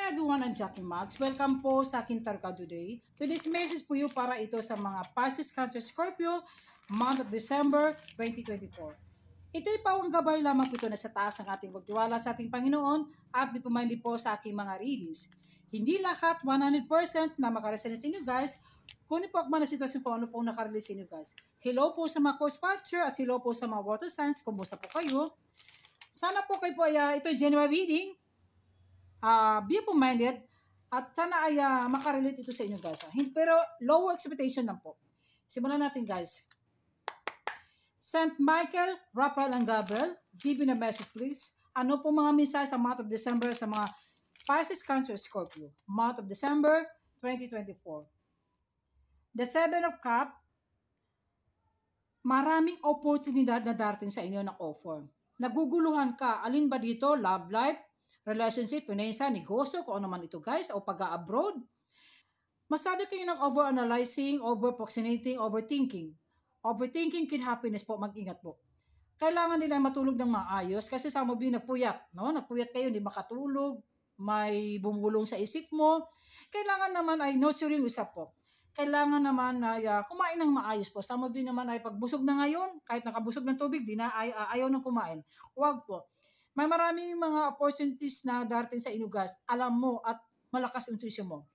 everyone, I'm Jackie Max. Welcome po sa aking Tarka today. Today's message po yung para ito sa mga Pisces, Cancer, Scorpio, month of December 2024. Ito'y pawang gabay lamang po ito na sa taas ang ating pagtiwala sa ating Panginoon at di pumandi po sa aking mga readings. Hindi lahat 100% na makaresonate sa inyo guys, kunin po akman na sitwasyon po ano po nakarelate sa inyo guys. Hello po sa mga co-sponsor at hello po sa mga water signs. Kumusta po kayo? Sana po kayo po ay ito general reading. Be open-minded at sana ay makarelate ito sa inyo guys. Pero low expectation lang po. Simulan natin guys. Saint Michael, Raphael, and Gabriel, give me a message please. Ano po mga mensahe sa month of December sa mga Pisces, Cancer, Scorpio? Month of December 2024. The Seven of Cups, maraming oportunidad na darating sa inyo ng offer. Naguguluhan ka, alin ba dito? Love life, relationship, finance, negosyo, kung ano man ito guys, o pag-abroad. Masyado kayo ng over-analyzing, over-procrastinating, overthinking. Overthinking can happiness po, mag-ingat po. Kailangan din ay matulog ng maayos kasi sa mo nagpuyat, no? Nagpuyat kayo, hindi makatulog, may bumulong sa isip mo. Kailangan naman ay nurturing usap po. Kailangan naman ay kumain ng maayos po. Some of you naman ay pagbusog na ngayon, kahit nakabusog ng tubig, di na ayaw nang kumain. Huwag po. May maraming mga opportunities na darating sa inyo guys. Alam mo at malakas intuition mo.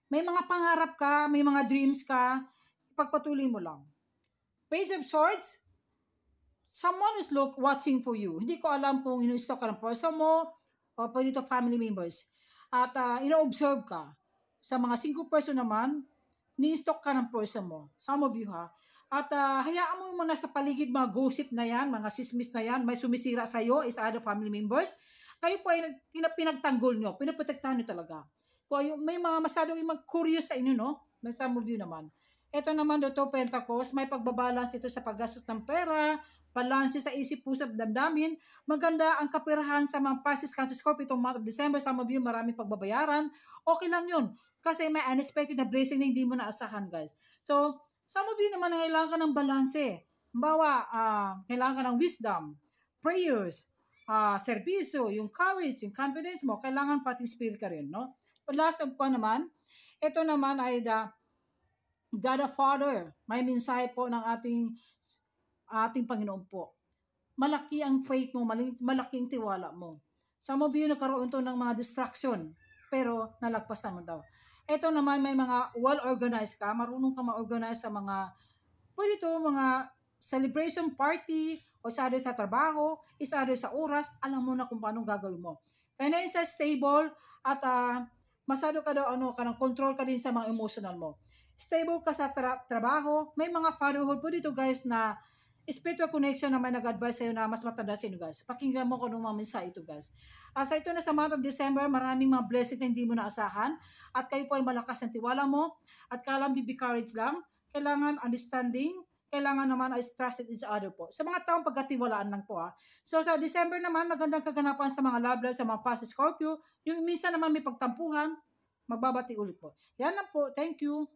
May mga pangarap ka, may mga dreams ka, ipagpatuloy mo lang. Page of Swords, someone is watching for you. Hindi ko alam kung ino-stalk ka ng person mo o pwede ito family members. At ino-observe ka. Sa mga single person naman, ni-stalk ka ng person mo. Some of you ha. At hayaan mo yung mga nasa paligid, mga gossip na yan, mga sismis na yan, may sumisira sa'yo is other family members. Kayo po ay pinagtanggol nyo, pinaprotektahan nyo talaga. Kung may mga masyadong mag-curious sa inyo, no? May some of you naman. Ito naman dito, Pentacles, may pagbabalance ito sa paggastos ng pera, balanse sa isip, puso at damdamin. Maganda ang kapirahan sa mga Pisces, Cancer, Scorpio itong month of December. Some of you, maraming pagbabayaran. Okay lang yun. Kasi may unexpected na blessing na hindi mo naasahan, guys. So, some of you naman kailangan ka ng balanse. Halimbawa, kailangan ka ng wisdom, prayers, serbisyo, yung courage, yung confidence mo, kailangan pati spirit ka rin, no? Last of ko naman, ito naman ay the God the Father. May mensahe po ng ating Panginoon po. Malaki ang faith mo, malaki ang tiwala mo. Some of you nagkaroon to ng mga distraction, pero nalagpasan mo daw. Ito naman may mga well-organized ka, marunong ka ma-organize sa mga, pwede ito mga celebration party, o isa sa trabaho, isa sa oras, alam mo na kung paano gagawin mo. Financial stable, at masyado ka daw, kanang control ka din sa mga emotional mo. Stable ka sa trabaho, may mga fatherhood po dito guys na spiritual connection na may nag-advise sa'yo na mas matanda sa inyo guys. Pakinggan mo kung anong mga mensahe ito guys. Sa ito na sa month of December, maraming mga blessing na hindi mo naasahan at kayo po ay malakas ang tiwala mo at kailangan be courage lang. Kailangan understanding, kailangan naman ay trust each other po. Sa mga taong pagkatiwalaan lang po So sa December naman, magandang kaganapan sa mga love life, sa mga Pisces, Scorpio. Yung minsan naman may pagtampuhan, magbabati ulit po. Yan lang po. Thank you.